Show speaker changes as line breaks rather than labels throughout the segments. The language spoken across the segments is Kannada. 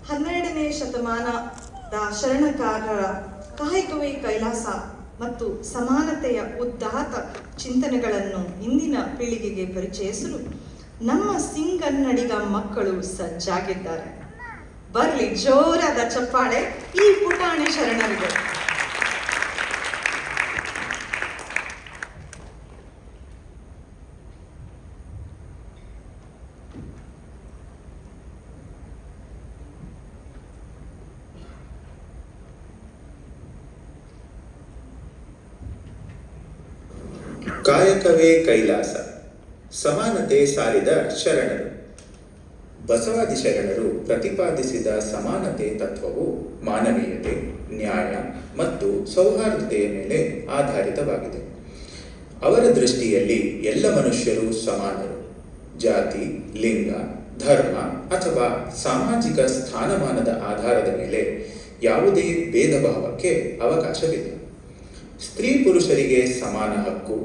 12ನೇ ಶತಮಾನದ ಶರಣಕಾರರ ಕಾಯಕವೇ ಕೈಲಾಸ ಮತ್ತು ಸಮಾನತೆಯ ಉದಾತ್ತ ಚಿಂತನೆಗಳನ್ನು ಇಂದಿನ ಪೀಳಿಗೆಗೆ ಪರಿಚಯಿಸಲು ನಮ್ಮ ಸಿಂಗನ್ನಡಿಗ ಮಕ್ಕಳು ಸಜ್ಜಾಗಿದ್ದಾರೆ. ಬರಲಿ ಜೋರಾದ ಚಪ್ಪಾಳೆ ಈ ಪುಟಾಣಿ ಶರಣರಿಗೆ.
ಕಾಯಕವೇ ಕೈಲಾಸ, ಸಮಾನತೆ ಸಾರಿದ ಶರಣರು. ಬಸವಾದಿ ಶರಣರು ಪ್ರತಿಪಾದಿಸಿದ ಸಮಾನತೆ ತತ್ವವು ಮಾನವೀಯತೆ, ನ್ಯಾಯ ಮತ್ತು ಸೌಹಾರ್ದತೆಯ ಮೇಲೆ ಆಧಾರಿತವಾಗಿದೆ. ಅವರ ದೃಷ್ಟಿಯಲ್ಲಿ ಎಲ್ಲ ಮನುಷ್ಯರು ಸಮಾನರು. ಜಾತಿ, ಲಿಂಗ, ಧರ್ಮ ಅಥವಾ ಸಾಮಾಜಿಕ ಸ್ಥಾನಮಾನದ ಆಧಾರದ ಮೇಲೆ ಯಾವುದೇ ಭೇದ ಭಾವಕ್ಕೆ ಅವಕಾಶವಿಲ್ಲ. ಸ್ತ್ರೀ ಪುರುಷರಿಗೆ ಸಮಾನ ಹಕ್ಕು,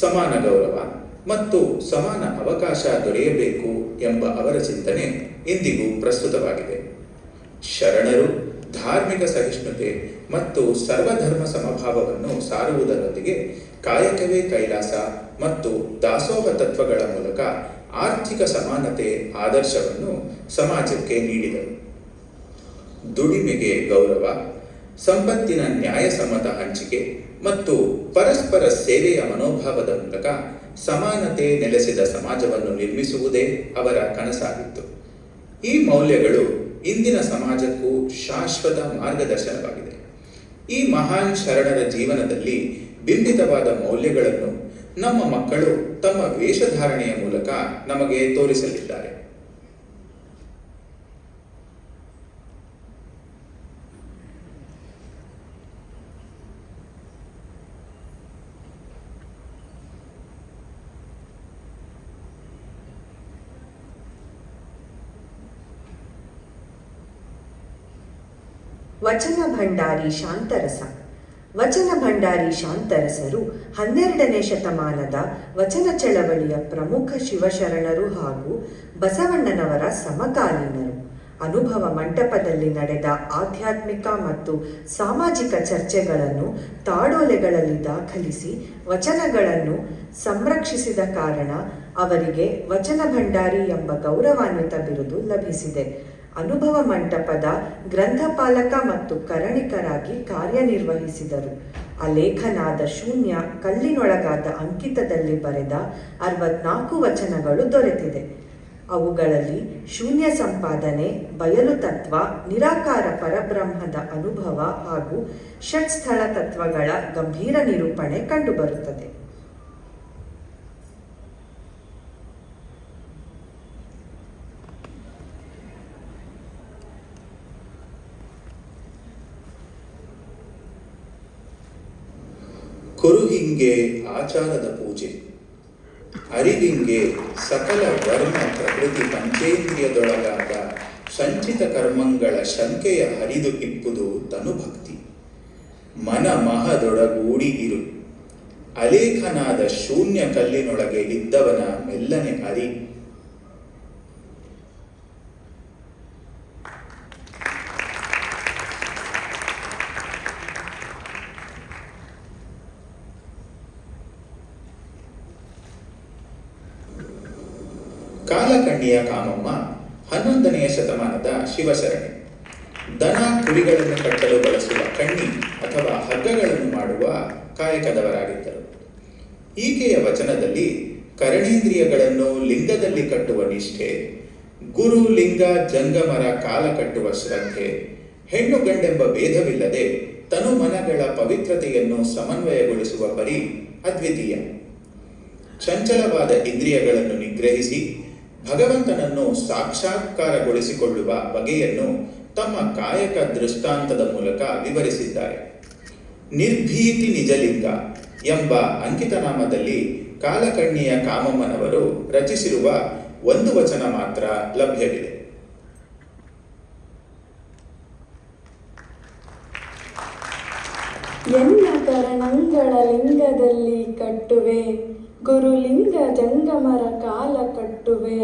ಸಮಾನ ಗೌರವ ಮತ್ತು ಸಮಾನ ಅವಕಾಶ ದೊರೆಯಬೇಕು ಎಂಬ ಅವರ ಚಿಂತನೆ ಇಂದಿಗೂ ಪ್ರಸ್ತುತವಾಗಿದೆ. ಶರಣರು ಧಾರ್ಮಿಕ ಸಹಿಷ್ಣುತೆ ಮತ್ತು ಸರ್ವಧರ್ಮ ಸಮಭಾವವನ್ನು ಸಾರುವುದರೊಂದಿಗೆ ಕಾಯಕವೇ ಕೈಲಾಸ ಮತ್ತು ದಾಸೋಹ ತತ್ವಗಳ ಮೂಲಕ ಆರ್ಥಿಕ ಸಮಾನತೆ ಆದರ್ಶವನ್ನು ಸಮಾಜಕ್ಕೆ ನೀಡಿದರು. ದುಡಿಮೆಗೆ ಗೌರವ, ಸಂಪತ್ತಿನ ನ್ಯಾಯಸಮ್ಮತ ಹಂಚಿಕೆ ಮತ್ತು ಪರಸ್ಪರ ಸೇವೆಯ ಮನೋಭಾವದ ಮೂಲಕ ಸಮಾನತೆ ನೆಲೆಸಿದ ಸಮಾಜವನ್ನು ನಿರ್ಮಿಸುವುದೇ ಅವರ ಕನಸಾಗಿತ್ತು. ಈ ಮೌಲ್ಯಗಳು ಇಂದಿನ ಸಮಾಜಕ್ಕೂ ಶಾಶ್ವತ ಮಾರ್ಗದರ್ಶನವಾಗಿದೆ. ಈ ಮಹಾನ್ ಶರಣರ ಜೀವನದಲ್ಲಿ ಬಿಂಬಿತವಾದ ಮೌಲ್ಯಗಳನ್ನು ನಮ್ಮ ಮಕ್ಕಳು ತಮ್ಮ ವೇಷಧಾರಣೆಯ ಮೂಲಕ ನಮಗೆ ತೋರಿಸಲಿದ್ದಾರೆ.
ವಚನ ಭಂಡಾರಿ ಶಾಂತರಸ. ವಚನ ಭಂಡಾರಿ ಶಾಂತರಸರು 12ನೇ ಶತಮಾನದ ವಚನ ಚಳವಳಿಯ ಪ್ರಮುಖ ಶಿವಶರಣರು ಹಾಗೂ ಬಸವಣ್ಣನವರ ಸಮಕಾಲೀನರು. ಅನುಭವ ಮಂಟಪದಲ್ಲಿ ನಡೆದ ಆಧ್ಯಾತ್ಮಿಕ ಮತ್ತು ಸಾಮಾಜಿಕ ಚರ್ಚೆಗಳನ್ನು ತಾಡೋಲೆಗಳಲ್ಲಿ ದಾಖಲಿಸಿ ವಚನಗಳನ್ನು ಸಂರಕ್ಷಿಸಿದ ಕಾರಣ ಅವರಿಗೆ ವಚನ ಭಂಡಾರಿ ಎಂಬ ಗೌರವಾನ್ವಿತ ಬಿರುದು ಲಭಿಸಿದೆ. ಅನುಭವ ಮಂಟಪದ ಗ್ರಂಥಪಾಲಕ ಮತ್ತು ಕರಣಿಕರಾಗಿ ಕಾರ್ಯನಿರ್ವಹಿಸಿದರು. ಅಲೇಖನಾದ ಶೂನ್ಯ ಕಲ್ಲಿನೊಳಗಾದ ಅಂಕಿತದಲ್ಲಿ ಬರೆದ 64 ವಚನಗಳು ದೊರೆತಿದೆ. ಅವುಗಳಲ್ಲಿ ಶೂನ್ಯ ಸಂಪಾದನೆ, ಬಯಲು ತತ್ವ, ನಿರಾಕಾರ ಪರಬ್ರಹ್ಮದ ಅನುಭವ ಹಾಗೂ ಷಟ್ಸ್ಥಳ ತತ್ವಗಳ ಗಂಭೀರ ನಿರೂಪಣೆ ಕಂಡುಬರುತ್ತದೆ.
ಕುರುಹಿಂಗೆ ಆಚಾರದ ಪೂಜೆ, ಅರಿವಿಂಗೆ ಸಕಲ ವರ್ಣ ಪ್ರಕೃತಿ ಪಂಚೇಂದ್ರಿಯದೊಳಗಾದ ಸಂಚಿತ ಕರ್ಮಗಳ ಶಂಕೆಯ ಹರಿದು ಇಪ್ಪುದು ತನುಭಕ್ತಿ. ಮನ ಮಹದೊಡಗೂಡಿ ಇರು, ಅಲೇಖನಾದ ಶೂನ್ಯ ಕಲ್ಲಿನೊಳಗೆ ಇದ್ದವನ ಮೆಲ್ಲನೆ ಅರಿ. ಕಾಲಕಣ್ಣಿಯ ಕಾಮಮ್ಮ 11ನೇ ಶತಮಾನದ ಶಿವಶರಣೆ. ದನ ಕುರಿಗಳನ್ನು ಕಟ್ಟಲು ಬಳಸುವ ಕಣ್ಣಿ ಅಥವಾ ಹಗ್ಗಗಳನ್ನು ಮಾಡುವ ಕಾಯಕದವರಾಗಿದ್ದರು. ಈಕೆಯ ವಚನದಲ್ಲಿ ಕರಣೇಂದ್ರಿಯಗಳನ್ನು ಲಿಂಗದಲ್ಲಿ ಕಟ್ಟುವ ನಿಷ್ಠೆ, ಗುರು ಲಿಂಗ ಜಂಗಮರ ಕಾಲ ಕಟ್ಟುವ ಶ್ರದ್ಧೆ, ಹೆಣ್ಣು ಗಂಡೆಂಬ ಭೇದವಿಲ್ಲದೆ ತನು ಮನಗಳ ಪವಿತ್ರತೆಯನ್ನು ಸಮನ್ವಯಗೊಳಿಸುವ ಪರಿ ಅದ್ವಿತೀಯ. ಚಂಚಲವಾದ ಇಂದ್ರಿಯಗಳನ್ನು ನಿಗ್ರಹಿಸಿ ಭಗವಂತನನ್ನು ಸಾಕ್ಷಾತ್ಕಾರಗೊಳಿಸಿಕೊಳ್ಳುವ ಬಗೆಯನ್ನು ತಮ್ಮ ಕಾಯಕ ದೃಷ್ಟಾಂತದ ಮೂಲಕ ವಿವರಿಸಿದ್ದಾರೆ. ನಿರ್ಭೀತಿ ನಿಜಲಿಂಗ ಎಂಬ ಅಂಕಿತನಾಮದಲ್ಲಿ ಕಾಲಕಣ್ಣಿಯ ಕಾಮಮ್ಮನವರು ರಚಿಸಿರುವ ಒಂದು ವಚನ ಮಾತ್ರ ಲಭ್ಯವಿದೆ.
ಎಲ್ಲ ಕರಣಂಗಳ ಲಿಂಗದಲ್ಲಿ ಕಟ್ಟುವೆ, ಗುರುಲಿಂಗ ಜಂಗಮರ ಕಾಲ ಕಟ್ಟುವೆ,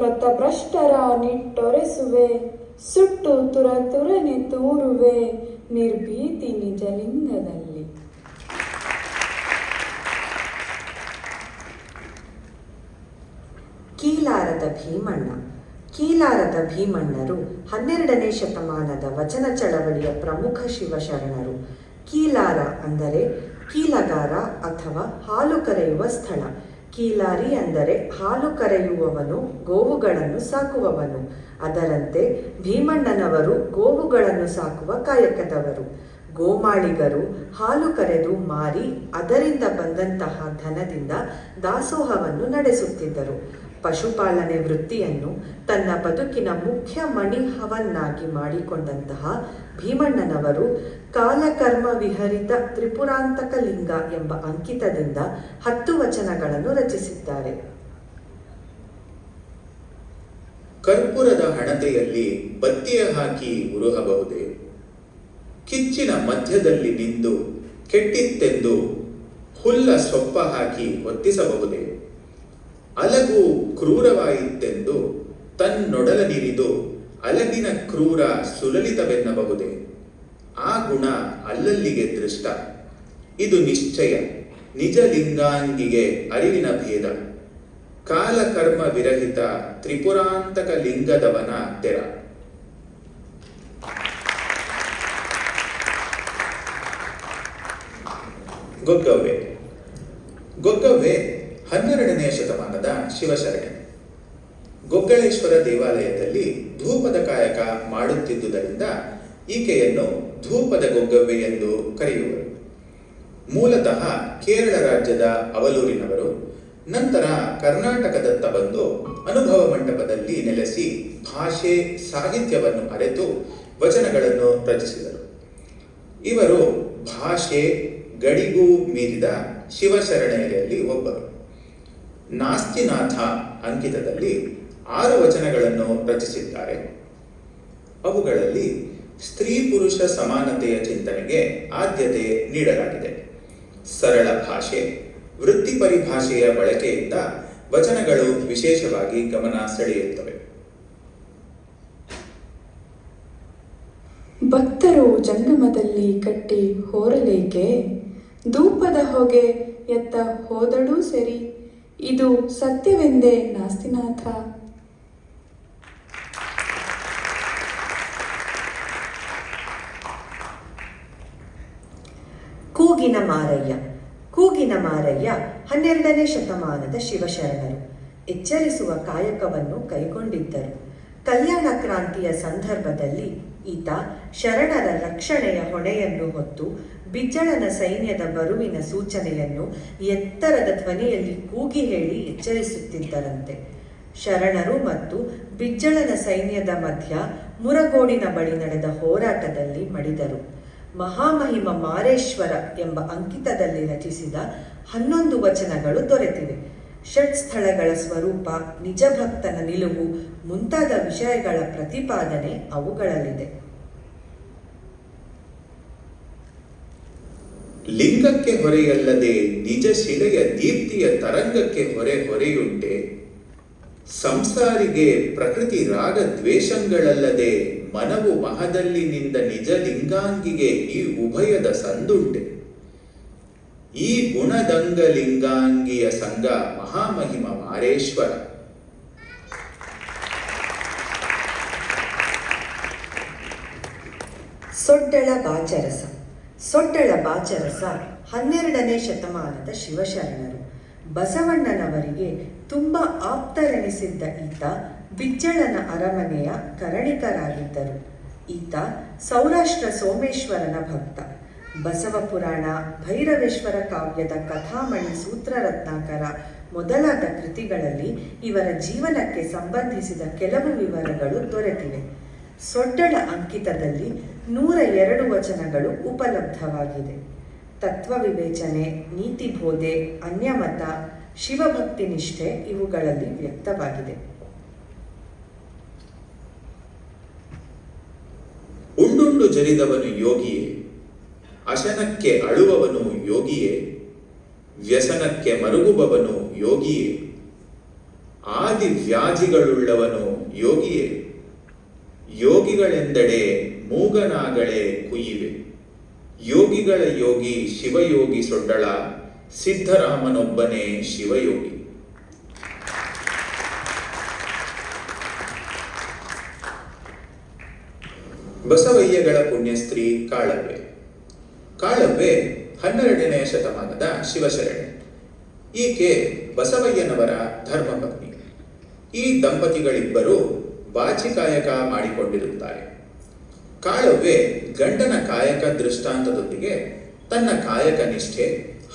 ವ್ರತಭ್ರಷ್ಟರ ನಿಟ್ಟೊರೆಸುವೆ, ಸುಟ್ಟು ತುರತುರನೆ ತೂರುವೆ, ನಿರ್ಭೀತಿ ನಿಜಲಿಂಗದಲ್ಲಿ.
ಕೀಲಾರದ ಭೀಮಣ್ಣ. ಕೀಲಾರದ ಭೀಮಣ್ಣರು 12ನೇ ಶತಮಾನದ ವಚನ ಚಳವಳಿಯ ಪ್ರಮುಖ ಶಿವಶರಣರು. ಕೀಲಾರ ಅಂದರೆ ಕೀಲಗಾರ ಅಥವಾ ಹಾಲು ಕರೆಯುವ ಸ್ಥಳ. ಕೀಲಾರಿ ಅಂದರೆ ಹಾಲು ಕರೆಯುವವನು, ಗೋವುಗಳನ್ನು ಸಾಕುವವನು. ಅದರಂತೆ ಭೀಮಣ್ಣನವರು ಗೋವುಗಳನ್ನು ಸಾಕುವ ಕಾಯಕದವರು. ಗೋಮಾಳಿಗರು ಹಾಲು ಕರೆದು ಮಾರಿ ಅದರಿಂದ ಬಂದಂತಹ ಧನದಿಂದ ದಾಸೋಹವನ್ನು ನಡೆಸುತ್ತಿದ್ದರು. ಪಶುಪಾಲನೆ ವೃತ್ತಿಯನ್ನು ತನ್ನ ಬದುಕಿನ ಮುಖ್ಯ ಮಣಿಹವನ್ನಾಗಿ ಮಾಡಿಕೊಂಡಂತಹ ಭೀಮಣ್ಣನವರು ಕಾಲಕರ್ಮ ವಿಹರಿತ ತ್ರಿಪುರಾಂತಕ ಲಿಂಗ ಎಂಬ ಅಂಕಿತದಿಂದ 10 ವಚನಗಳನ್ನು ರಚಿಸಿದ್ದಾರೆ.
ಕರ್ಪೂರದ ಹಣತೆಯಲ್ಲಿ ಬತ್ತಿಯ ಹಾಕಿ ಉರುಹಬಹುದೇ? ಕಿಚ್ಚಿನ ಮಧ್ಯದಲ್ಲಿ ನಿಂದು ಕೆಟ್ಟಿತ್ತೆಂದು ಹುಲ್ಲ ಸೊಪ್ಪ ಹಾಕಿ ಹೊತ್ತಿಸಬಹುದೇ? ಅಲಗು ಕ್ರೂರವಾಯಿತೆಂದು ತನ್ನೊಡಲನಿರಿದು ಅಲಗಿನ ಕ್ರೂರ ಸುಲಲಿತವೆನ್ನಬಹುದೇ? ಆ ಗುಣ ಅಲ್ಲಲ್ಲಿಗೆ ದೃಷ್ಟ. ಇದು ನಿಶ್ಚಯ ನಿಜ ಲಿಂಗಾಂಗಿಗೆ ಅರಿವಿನ ಭೇದ. ಕಾಲಕರ್ಮ ವಿರಹಿತ ತ್ರಿಪುರಾಂತಕ ಲಿಂಗದವನ ತೆರ. ಗೊಗ್ಗವ್ವೆ. ಗೊಗ್ಗವ್ವೆ 12ನೇ ಶತಮಾನದ ಶಿವಶರಣೆ. ಗೊಗ್ಗಳೇಶ್ವರ ದೇವಾಲಯದಲ್ಲಿ ಧೂಪದ ಕಾಯಕ ಮಾಡುತ್ತಿದ್ದುದರಿಂದ ಈಕೆಯನ್ನು ಧೂಪದ ಗೊಗ್ಗವ್ವೆ ಎಂದು ಕರೆಯುವರು. ಮೂಲತಃ ಕೇರಳ ರಾಜ್ಯದ ಅವಲೂರಿನವರು. ನಂತರ ಕರ್ನಾಟಕದತ್ತ ಬಂದು ಅನುಭವ ಮಂಟಪದಲ್ಲಿ ನೆಲೆಸಿ ಭಾಷೆ ಸಾಹಿತ್ಯವನ್ನು ಅರೆತು ವಚನಗಳನ್ನು ರಚಿಸಿದರು. ಇವರು ಭಾಷೆ ಗಡಿಗೂ ಮೀರಿದ ಶಿವಶರಣೆಯರಲ್ಲಿ ಒಬ್ಬರು. ನಾಸ್ತಿನಾಥ ಅಂಕಿತದಲ್ಲಿ 6 ವಚನಗಳನ್ನು ರಚಿಸಿದ್ದಾರೆ. ಅವುಗಳಲ್ಲಿ ಸ್ತ್ರೀ ಪುರುಷ ಸಮಾನತೆಯ ಚಿಂತನೆಗೆ ಆದ್ಯತೆ ನೀಡಲಾಗಿದೆ. ಸರಳ ಭಾಷೆ, ವೃತ್ತಿ ಪರಿಭಾಷೆಯ ಬಳಕೆಯಿಂದ ವಚನಗಳು ವಿಶೇಷವಾಗಿ ಗಮನ ಸೆಳೆಯುತ್ತವೆ.
ಭಕ್ತರು ಜಂಗಮದಲ್ಲಿ ಕಟ್ಟಿ ಹೋರಲೇಕೆ? ಧೂಪದ ಹೊಗೆ ಎತ್ತ ಹೋದಡೂ ಸರಿ, ಇದು ಸತ್ಯವೆಂದೇ ನಾಸ್ತಿನಾಥ.
ಕೂಗಿನ ಮಾರಯ್ಯ. ಕೂಗಿನ ಮಾರಯ್ಯ 12ನೇ ಶತಮಾನದ ಶಿವಶರಣರು. ಎಚ್ಚರಿಸುವ ಕಾಯಕವನ್ನು ಕೈಗೊಂಡಿದ್ದರು. ಕಲ್ಯಾಣ ಕ್ರಾಂತಿಯ ಸಂದರ್ಭದಲ್ಲಿ ಈತ ಶರಣರ ರಕ್ಷಣೆಯ ಹೊಣೆಯನ್ನು ಹೊತ್ತು ಬಿಜ್ಜಳನ ಸೈನ್ಯದ ಬರುವಿನ ಸೂಚನೆಯನ್ನು ಎತ್ತರದ ಧ್ವನಿಯಲ್ಲಿ ಕೂಗಿ ಹೇಳಿ ಎಚ್ಚರಿಸುತ್ತಿದ್ದರಂತೆ. ಶರಣರು ಮತ್ತು ಬಿಜ್ಜಳನ ಸೈನ್ಯದ ಮಧ್ಯ ಮುರಗೋಡಿನ ಬಳಿ ನಡೆದ ಹೋರಾಟದಲ್ಲಿ ಮಡಿದರು. ಮಹಾಮಹಿಮ ಮಾರೇಶ್ವರ ಎಂಬ ಅಂಕಿತದಲ್ಲಿ ರಚಿಸಿದ 11 ವಚನಗಳು ದೊರೆತಿವೆ. ಷಟ್ಸ್ಥಳಗಳ ಸ್ವರೂಪ, ನಿಜಭಕ್ತನ ನಿಲುವು ಮುಂತಾದ ವಿಷಯಗಳ ಪ್ರತಿಪಾದನೆ ಅವುಗಳಲ್ಲಿದೆ.
ಲಿಂಗಕ್ಕೆ ಹೊರೆಯಲ್ಲದೆ ನಿಜ ಶಿಲೆಯ ದೀಪ್ತಿಯ ತರಂಗಕ್ಕೆ ಹೊರೆಯುಂಟೆ. ಸಂಸಾರಿಗೆ ಪ್ರಕೃತಿ ರಾಗ ದ್ವೇಷಗಳಲ್ಲದೆ ಮನವು ಮಹದಲ್ಲಿನಿಂದ ನಿಜ ಲಿಂಗಾಂಗಿಗೆ ಈ ಉಭಯದ ಸಂದುಂಟೆ. ಈ ಗುಣದಂಗ ಲಿಂಗಾಂಗಿಯ ಸಂಗ ಮಹಾಮಹಿಮ ಮಾರೇಶ್ವರ.
ಸೊಡ್ಡಳ ಬಾಚರಸ. ಸೊಡ್ಡಳ ಬಾಚರಸ 12ನೇ ಶತಮಾನದ ಶಿವಶರಣರು. ಬಸವಣ್ಣನವರಿಗೆ ತುಂಬ ಆಪ್ತರೆನಿಸಿದ್ದ ಈತ ಬಿಜ್ಜಳನ ಅರಮನೆಯ ಕರಣಿಕರಾಗಿದ್ದರು. ಈತ ಸೌರಾಷ್ಟ್ರ ಸೋಮೇಶ್ವರನ ಭಕ್ತ. ಬಸವ ಪುರಾಣ, ಭೈರವೇಶ್ವರ ಕಾವ್ಯದ ಕಥಾಮಣಿ, ಸೂತ್ರರತ್ನಾಕರ ಮೊದಲಾದ ಕೃತಿಗಳಲ್ಲಿ ಇವರ ಜೀವನಕ್ಕೆ ಸಂಬಂಧಿಸಿದ ಕೆಲವು ವಿವರಗಳು ದೊರೆತಿವೆ. ಸೊಡ್ಡಳ ಅಂಕಿತದಲ್ಲಿ 102 ವಚನಗಳು ಉಪಲಬ್ಧವಾಗಿದೆ. ತತ್ವ ವಿವೇಚನೆ, ನೀತಿಬೋಧೆ, ಅನ್ಯಮತ, ಶಿವಭಕ್ತಿ ನಿಷ್ಠೆ ಇವುಗಳಲ್ಲಿ ವ್ಯಕ್ತವಾಗಿದೆ.
ಉಂಡುಂಡು ಜರಿದವನು ಯೋಗಿಯೇ, ಅಶನಕ್ಕೆ ಅಳುವವನು ಯೋಗಿಯೇ, ವ್ಯಸನಕ್ಕೆ ಮರುಗುವವನು ಯೋಗಿಯೇ, ಆದಿ ಅನಾದಿ ವ್ಯಾಧಿಗಳುಳ್ಳವನು ಯೋಗಿಯೇ. ಯೋಗಿಗಳೆಂದೆಡೆ ಮೂಗನಾಗಳೇ ಕುಯ್ಯಿವೆ. ಯೋಗಿಗಳ ಯೋಗಿ ಶಿವಯೋಗಿ ಸೊಡ್ಡಳ, ಸಿದ್ಧರಾಮನೊಬ್ಬನೇ ಶಿವಯೋಗಿ. ಬಸವಯ್ಯಗಳ ಪುಣ್ಯಸ್ತ್ರೀ ಕಾಳವ್ವೆ. ಕಾಳವ್ವೆ 12ನೇ ಶತಮಾನದ ಶಿವಶರಣೆ. ಈಕೆ ಬಸವಯ್ಯನವರ ಧರ್ಮಪತ್ನಿ. ಈ ದಂಪತಿಗಳಿಬ್ಬರು ಬಾಚಿಕಾಯಕ ಮಾಡಿಕೊಂಡಿರುತ್ತಾರೆ. ಕಾಳವ್ವೆ ಗಂಡನ ಕಾಯಕ ದೃಷ್ಟಾಂತದೊಂದಿಗೆ ತನ್ನ ಕಾಯಕ ನಿಷ್ಠೆ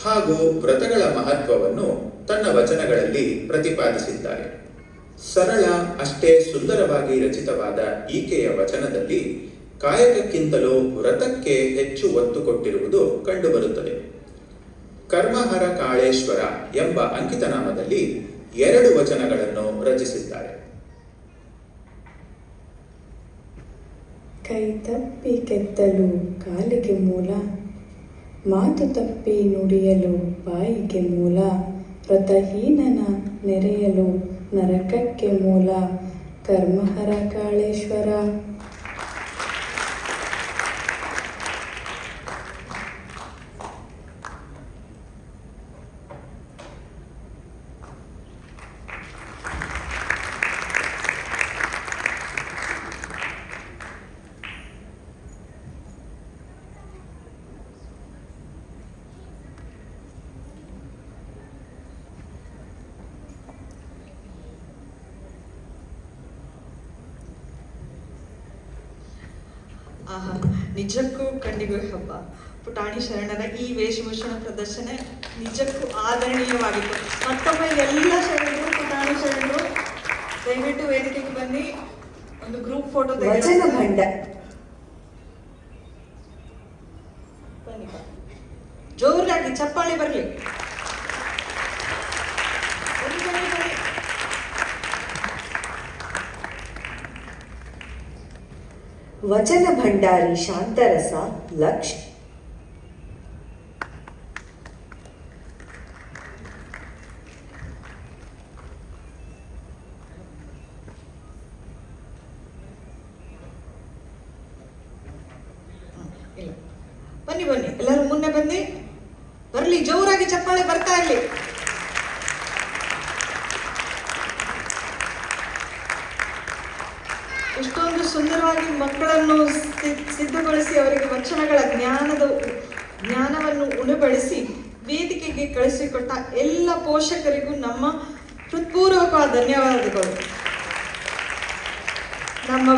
ಹಾಗೂ ವ್ರತಗಳ ಮಹತ್ವವನ್ನು ತನ್ನ ವಚನಗಳಲ್ಲಿ ಪ್ರತಿಪಾದಿಸಿದ್ದಾರೆ. ಸರಳ, ಅಷ್ಟೇ ಸುಂದರವಾಗಿ ರಚಿತವಾದ ಈಕೆಯ ವಚನದಲ್ಲಿ ಕಾಯಕಕ್ಕಿಂತಲೂ ವ್ರತಕ್ಕೆ ಹೆಚ್ಚು ಒತ್ತು ಕೊಟ್ಟಿರುವುದು ಕಂಡುಬರುತ್ತದೆ. ಕರ್ಮಹರ ಕಾಳೇಶ್ವರ ಎಂಬ ಅಂಕಿತನಾಮದಲ್ಲಿ 2 ವಚನಗಳನ್ನು ರಚಿಸಿದ್ದಾರೆ.
ಕೈ ತಪ್ಪಿ ಕೆತ್ತಲು ಕಾಲಿಗೆ ಮೂಲ, ಮಾತು ತಪ್ಪಿ ನುಡಿಯಲು ಬಾಯಿಗೆ ಮೂಲ, ವ್ರತಹೀನನ ನೆರೆಯಲು ನರಕಕ್ಕೆ ಮೂಲ, ಕರ್ಮಹರ ಕಾಳೇಶ್ವರ.
ಆಹಾ, ನಿಜಕ್ಕೂ ಕಣ್ಣಿಗೂ ಹಬ್ಬ. ಪುಟಾಣಿ ಶರಣರ ಈ ವೇಷಭೂಷಣ ಪ್ರದರ್ಶನ ನಿಜಕ್ಕೂ ಆದರಣೀಯವಾಗಿತ್ತು. ಮತ್ತೊಮ್ಮೆ ಎಲ್ಲ ಶರಣರು, ಪುಟಾಣಿ ಶರಣರು ದಯವಿಟ್ಟು ವೇದಿಕೆಗೆ ಬನ್ನಿ, ಒಂದು ಗ್ರೂಪ್ ಫೋಟೋ
ವಚನ ಭಂಡ
ಬನ್ನಿ, ಜೋರಾಗಿ ಚಪ್ಪಾಳೆ ಬರಲಿ.
ವಚನ ಭಂಡಾರಿ ಶಾಂತರಸ ಲಕ್ಷ್.
ಇಲ್ಲ, ಬನ್ನಿ ಬನ್ನಿ, ಎಲ್ಲರೂ ಮುನ್ನೆ ಬನ್ನಿ, ಬರಲಿ, ಜೋರಾಗಿ ಚಪ್ಪಾಳೆ ಬರ್ತಾ ಇರಲಿ. ಇಷ್ಟೊಂದು ಸುಂದರವಾಗಿ ಮಕ್ಕಳನ್ನು ಸಿದ್ಧಗೊಳಿಸಿ ಅವರಿಗೆ ವಚನಗಳ ಜ್ಞಾನವನ್ನು ಉಣಬಡಿಸಿ ವೇದಿಕೆಗೆ ಕಳಿಸಿಕೊಟ್ಟ ಎಲ್ಲ ಪೋಷಕರಿಗೂ ನಮ್ಮ ಹೃತ್ಪೂರ್ವಕ ಧನ್ಯವಾದಗಳು. ನಮ್ಮ